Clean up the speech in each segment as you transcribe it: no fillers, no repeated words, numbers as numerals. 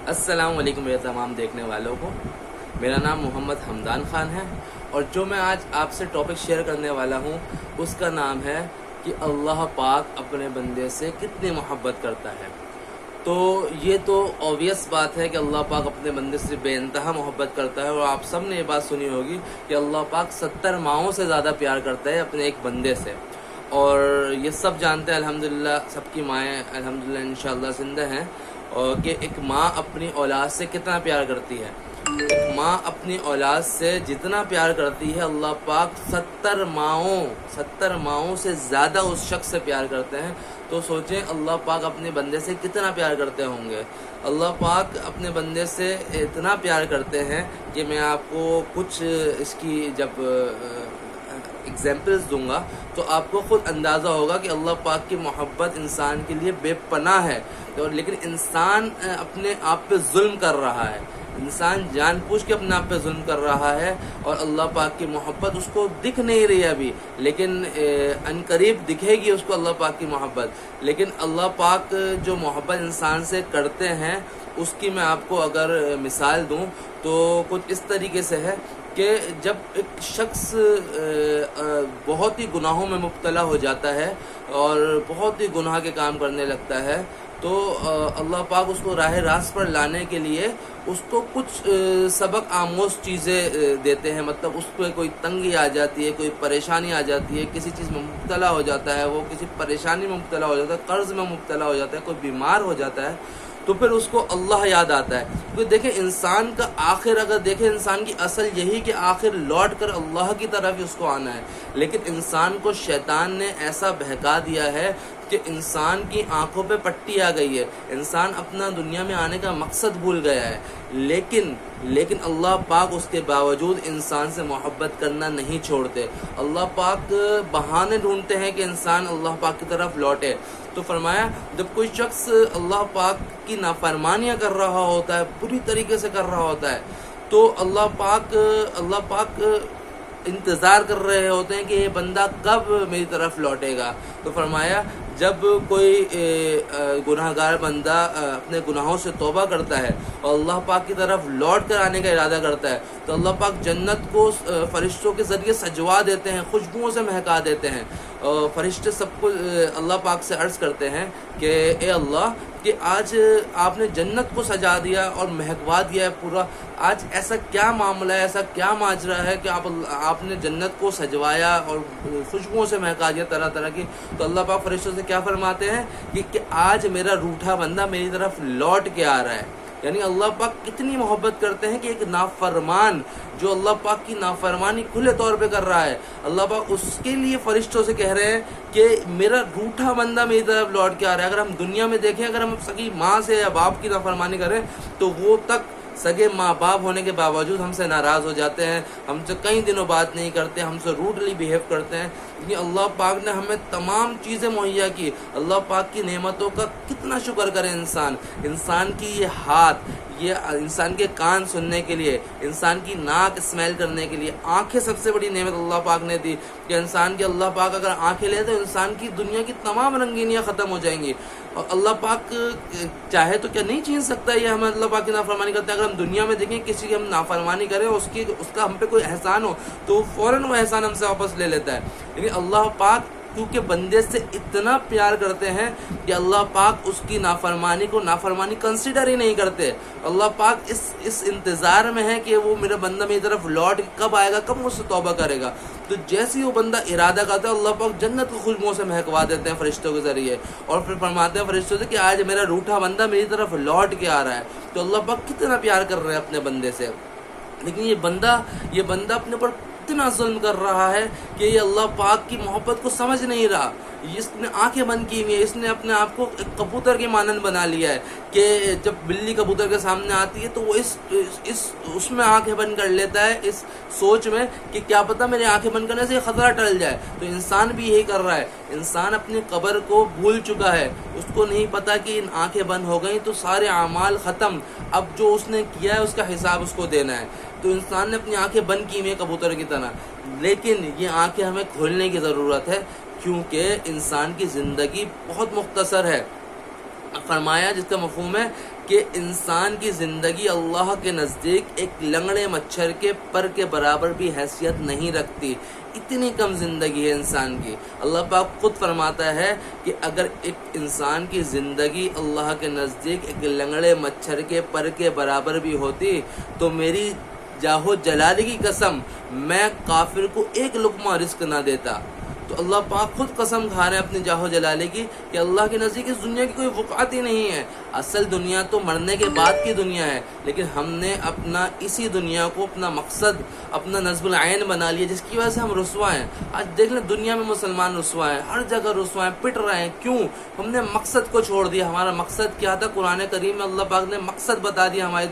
السلام علیکم میرے تمام دیکھنے والوں کو. میرا نام محمد حمدان خان ہے اور جو میں آج آپ سے ٹاپک شیئر کرنے والا ہوں اس کا نام ہے کہ اللہ پاک اپنے بندے سے کتنی محبت کرتا ہے. تو یہ تو اوبیس بات ہے کہ اللہ پاک اپنے بندے سے بے انتہا محبت کرتا ہے، اور آپ سب نے یہ بات سنی ہوگی کہ اللہ پاک 70 ماؤں سے زیادہ پیار کرتا ہے اپنے ایک بندے سے. اور یہ سب جانتے ہیں الحمدللہ، سب کی مائیں الحمدللہ انشاءاللہ زندہ ہیں، اور کہ ایک ماں اپنی اولاد سے کتنا پیار کرتی ہے. ایک ماں اپنی اولاد سے جتنا پیار کرتی ہے اللہ پاک 70 ماؤں سے زیادہ اس شخص سے پیار کرتے ہیں. تو سوچیں اللہ پاک اپنے بندے سے کتنا پیار کرتے ہوں گے. اللہ پاک اپنے بندے سے اتنا پیار کرتے ہیں کہ میں آپ کو کچھ اس کی جب ایگزامپلز دوں گا تو آپ کو خود اندازہ ہوگا کہ اللہ پاک کی محبت انسان کے لیے بے پناہ ہے. لیکن انسان اپنے آپ پہ ظلم کر رہا ہے، انسان جان بوجھ کے اپنے آپ پہ ظلم کر رہا ہے، اور اللہ پاک کی محبت اس کو دکھ نہیں رہی ابھی، لیکن ان قریب دکھے گی اس کو اللہ پاک کی محبت. لیکن اللہ پاک جو محبت انسان سے کرتے ہیں اس کی میں آپ کو اگر مثال دوں تو کچھ اس طریقے سے ہے کہ جب ایک شخص بہت ہی گناہوں میں مبتلا ہو جاتا ہے اور بہت ہی گناہ کے کام کرنے لگتا ہے تو اللہ پاک اس کو راہ راست پر لانے کے لیے اس کو کچھ سبق آموز چیزیں دیتے ہیں. مطلب اس پہ کوئی تنگی آ جاتی ہے، کوئی پریشانی آ جاتی ہے، کسی چیز میں مبتلا ہو جاتا ہے، وہ کسی پریشانی میں مبتلا ہو جاتا ہے، قرض میں مبتلا ہو جاتا ہے، کوئی بیمار ہو جاتا ہے، تو پھر اس کو اللہ یاد آتا ہے. کیونکہ دیکھیں انسان کا آخر، اگر دیکھیں انسان کی اصل یہی کہ آخر لوٹ کر اللہ کی طرف ہی اس کو آنا ہے. لیکن انسان کو شیطان نے ایسا بہکا دیا ہے کہ انسان کی آنکھوں پہ پٹی آ گئی ہے، انسان اپنا دنیا میں آنے کا مقصد بھول گیا ہے. لیکن اللہ پاک اس کے باوجود انسان سے محبت کرنا نہیں چھوڑتے. اللہ پاک بہانے ڈھونڈتے ہیں کہ انسان اللہ پاک کی طرف لوٹے. تو فرمایا جب کوئی شخص اللہ پاک کی نافرمانیاں کر رہا ہوتا ہے، بری طریقے سے کر رہا ہوتا ہے، تو اللہ پاک انتظار کر رہے ہوتے ہیں کہ یہ بندہ کب میری طرف لوٹے گا. تو فرمایا جب کوئی گناہ گار بندہ اپنے گناہوں سے توبہ کرتا ہے اور اللہ پاک کی طرف لوٹ کر آنے کا ارادہ کرتا ہے تو اللہ پاک جنت کو فرشتوں کے ذریعے سجوا دیتے ہیں، خوشبوؤں سے مہکا دیتے ہیں. فرشتے سب کو اللہ پاک سے عرض کرتے ہیں کہ اے اللہ کہ آج آپ نے جنت کو سجا دیا اور مہکوا دیا ہے پورا، آج ایسا کیا معاملہ ہے، ایسا کیا ماجرا ہے کہ آپ نے جنت کو سجوایا اور خوشبوؤں سے مہکا دیا طرح طرح کی. تو اللہ پاک فرشتوں سے کیا فرماتے ہیں کہ آج میرا روٹھا بندہ میری طرف لوٹ کے آ رہا ہے. یعنی اللہ پاک کتنی محبت کرتے ہیں کہ ایک نافرمان جو اللہ پاک کی نافرمانی کھلے طور پہ کر رہا ہے، اللہ پاک اس کے لیے فرشتوں سے کہہ رہے ہیں کہ میرا روٹھا بندہ میری طرف لوٹ کے آ رہا ہے. اگر ہم دنیا میں دیکھیں، اگر ہم سگی ماں سے یا باپ کی نافرمانی کریں تو وہ تک سگے ماں باپ ہونے کے باوجود ہم سے ناراض ہو جاتے ہیں، ہم سے کئی دنوں بات نہیں کرتے، ہم سے روڈلی بیہیو کرتے ہیں. کیونکہ اللہ پاک نے ہمیں تمام چیزیں مہیا کی. اللہ پاک کی نعمتوں کا کتنا شکر کرے انسان کی یہ ہاتھ، یہ انسان کے کان سننے کے لیے، انسان کی ناک اسمیل کرنے کے لیے، آنکھیں سب سے بڑی نعمت اللہ پاک نے دی کہ انسان کی اللہ پاک اگر آنکھیں لے تو انسان کی دنیا کی تمام رنگینیاں ختم ہو جائیں گی. اور اللہ پاک چاہے تو کیا نہیں چھین سکتا یہ ہم اللہ پاک کی نافرمانی کرتے ہیں. اگر ہم دنیا میں دیکھیں کسی کی ہم نافرمانی کریں، اس کا ہم پہ کوئی احسان ہو تو فوراً وہ احسان ہم سے واپس لے لیتا ہے. لیکن اللہ پاک کیونکہ بندے سے اتنا پیار کرتے ہیں کہ اللہ پاک اس کی نافرمانی کو نافرمانی کنسیڈر ہی نہیں کرتے. اللہ پاک اس انتظار میں ہے کہ وہ میرا بندہ میری طرف لوٹ کب آئے گا، کب مجھ سے توبہ کرے گا. تو جیسے ہی وہ بندہ ارادہ کرتا ہے اللہ پاک جنت کو خوشبوؤں سے مہکوا دیتے ہیں فرشتوں کے ذریعے، اور پھر فرماتے ہیں فرشتوں سے کہ آج میرا روٹھا بندہ میری طرف لوٹ کے آ رہا ہے. تو اللہ پاک کتنا پیار کر رہے ہیں اپنے بندے سے. لیکن یہ بندہ اپنے پر اتنا ظلم کر رہا ہے کہ یہ اللہ پاک کی محبت کو سمجھ نہیں رہا. اس نے آنکھیں بند کی ہوئی ہیں، اس نے اپنے آپ کو ایک کبوتر کے مانند بنا لیا ہے کہ جب بلی کبوتر کے سامنے آتی ہے تو وہ اس میں آنکھیں بند کر لیتا ہے، اس سوچ میں کہ کیا پتہ میرے آنکھیں بند کرنے سے یہ خطرہ ٹل جائے. تو انسان بھی یہی کر رہا ہے. انسان اپنی قبر کو بھول چکا ہے، اس کو نہیں پتا کہ ان آنکھیں بند ہو گئیں تو سارے اعمال ختم، اب جو اس نے کیا ہے اس کا حساب اس کو دینا ہے. تو انسان نے اپنی آنکھیں بند کی ہوئی ہیں کبوتر کی طرح. لیکن یہ آنکھیں ہمیں کھولنے کی ضرورت ہے کیونکہ انسان کی زندگی بہت مختصر ہے. فرمایا جس کا مفہوم ہے کہ انسان کی زندگی اللہ کے نزدیک ایک لنگڑے مچھر کے پر کے برابر بھی حیثیت نہیں رکھتی، اتنی کم زندگی ہے انسان کی۔ اللہ پاک خود فرماتا ہے کہ اگر ایک انسان کی زندگی اللہ کے نزدیک ایک لنگڑے مچھر کے پر کے برابر بھی ہوتی تو میری جاہو جلالی کی قسم میں کافر کو ایک لقمہ رزق نہ دیتا۔ تو اللہ پاک خود قسم کھا رہے ہیں اپنی جاہو جلالے کی کہ اللہ کے نزدیک اس دنیا کی کوئی وقعت ہی نہیں ہے۔ اصل دنیا تو مرنے کے بعد کی دنیا ہے، لیکن ہم نے اپنا اسی دنیا کو اپنا مقصد، اپنا نصب العین بنا لیا، جس کی وجہ سے ہم رسوا ہیں۔ آج دیکھ لیں دنیا میں مسلمان رسوا ہیں، ہر جگہ رسوا ہیں، پٹ رہے ہیں۔ کیوں؟ ہم نے مقصد کو چھوڑ دیا۔ ہمارا مقصد کیا تھا؟ قرآن کریم میں اللہ پاک نے مقصد بتا دیا ہماری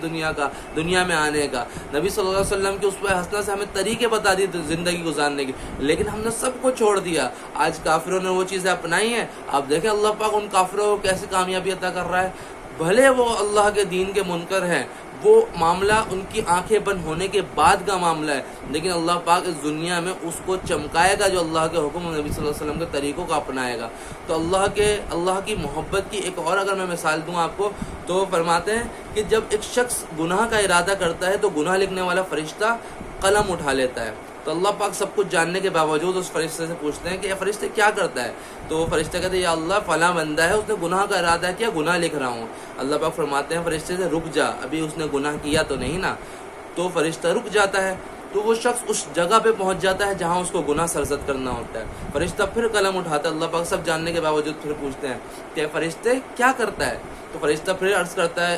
دنیا میں آنے کا۔ نبی صلی اللہ علیہ وسلم کی اسوہ حسنہ سے ہمیں طریقے بتا دیے زندگی گزارنے کی، لیکن ہم نے سب کو چھوڑ دیا۔ آج کافروں نے وہ چیزیں اپنائی ہیں۔ آپ دیکھیں اللہ پاک ان کافروں کو کیسے کامیابی عطا کر رہا ہے۔ بھلے وہ اللہ کے دین کے منکر ہیں، وہ معاملہ ان کی آنکھیں بند ہونے کے بعد کا معاملہ ہے، لیکن اللہ پاک اس دنیا میں اس کو چمکائے گا جو اللہ کے حکم اور نبی صلی اللہ علیہ وسلم کے طریقوں کو اپنائے گا۔ تو اللہ کی محبت کی ایک اور اگر میں مثال دوں آپ کو تو فرماتے ہیں کہ جب ایک شخص گناہ کا ارادہ کرتا ہے تو گناہ لکھنے والا فرشتہ قلم اٹھا لیتا ہے۔ تو اللہ پاک سب کچھ جاننے کے باوجود اس فرشتے سے پوچھتے ہیں کہ یہ فرشتے کیا کرتا ہے؟ تو وہ فرشتہ کہتے ہیں یا اللہ فلاں بندہ ہے، اس نے گناہ کا ارادہ کیا، گناہ لکھ رہا ہوں۔ اللہ پاک فرماتے ہیں فرشتے سے رک جا، ابھی اس نے گناہ کیا تو نہیں نا۔ تو فرشتہ رک جاتا ہے، تو وہ شخص اس جگہ پہ پہنچ جاتا ہے جہاں اس کو گناہ سرزد کرنا ہوتا ہے۔ فرشتہ پھر قلم اٹھاتا ہے، اللہ پاک سب جاننے کے باوجود پھر پوچھتے ہیں کہ فرشتے کیا کرتا ہے؟ تو فرشتہ پھر عرض کرتا ہے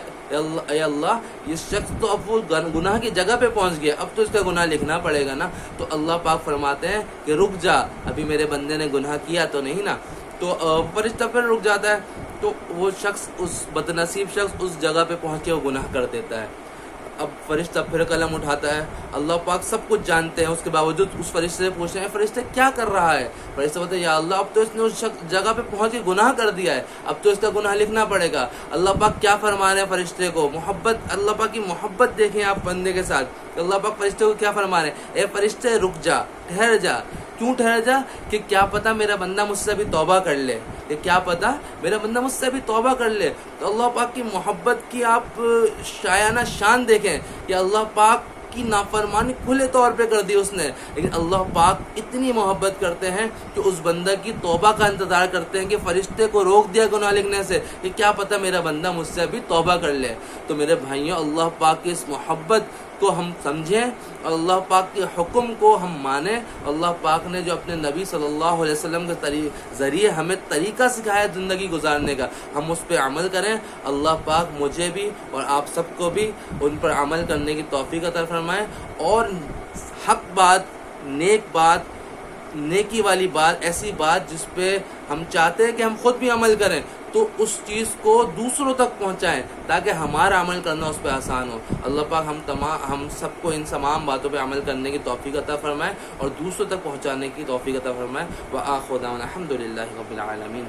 اے اللہ یہ شخص تو اب وہ گناہ کی جگہ پہ پہنچ گیا، اب تو اس کا گناہ لکھنا پڑے گا نا۔ تو اللہ پاک فرماتے ہیں کہ رک جا، ابھی میرے بندے نے گناہ کیا تو نہیں نا۔ تو فرشتہ پھر رک جاتا ہے، تو وہ شخص، اس بدنصیب شخص اس جگہ پہ پہنچ کے وہ گناہ کر دیتا ہے۔ اب فرشتہ پھر قلم اٹھاتا ہے، اللہ پاک سب کچھ جانتے ہیں، اس کے باوجود اس فرشتے سے پوچھتے ہیں فرشتے کیا کر رہا ہے؟ فرشتہ بولتے ہیں یا اللہ اب تو اس نے اس جگہ پہ پہنچ کے گناہ کر دیا ہے، اب تو اس کا گناہ لکھنا پڑے گا۔ اللہ پاک کیا فرما رہے ہیں فرشتے کو؟ محبت، اللہ پاک کی محبت دیکھیں آپ بندے کے ساتھ۔ اللہ پاک فرشتے کو کیا فرما رہے ہیں؟ اے فرشتے رک جا، ٹھہر جا۔ کیوں ٹھہر جا؟ کہ کیا پتہ میرا بندہ مجھ سے بھی توبہ کر لے، کہ کیا پتہ میرا بندہ مجھ سے بھی توبہ کر لے۔ تو اللہ پاک کی محبت کی آپ شایانہ شان دیکھیں کہ اللہ پاک کی نافرمانی کھلے طور پہ کر دی اس نے، لیکن اللہ پاک اتنی محبت کرتے ہیں کہ اس بندہ کی توبہ کا انتظار کرتے ہیں کہ فرشتے کو روک دیا گناہ لکھنے سے کہ کیا پتہ میرا بندہ مجھ سے بھی توبہ کر لے۔ تو میرے بھائیوں اللہ پاک کی اس محبت کو ہم سمجھیں اور اللہ پاک کے حکم کو ہم مانیں۔ اللہ پاک نے جو اپنے نبی صلی اللہ علیہ وسلم کے ذریعے ہمیں طریقہ سکھایا زندگی گزارنے کا، ہم اس پہ عمل کریں۔ اللہ پاک مجھے بھی اور آپ سب کو بھی ان پر عمل کرنے کی توفیق عطا فرمائے، اور حق بات، نیک بات، نیکی والی بات، ایسی بات جس پہ ہم چاہتے ہیں کہ ہم خود بھی عمل کریں، تو اس چیز کو دوسروں تک پہنچائیں تاکہ ہمارا عمل کرنا اس پہ آسان ہو۔ اللہ پاک ہم سب کو ان تمام باتوں پہ عمل کرنے کی توفیق عطا فرمائے اور دوسروں تک پہنچانے کی توفیق عطا فرمائے۔ وآخر دعوانا الحمد للہ رب العالمین۔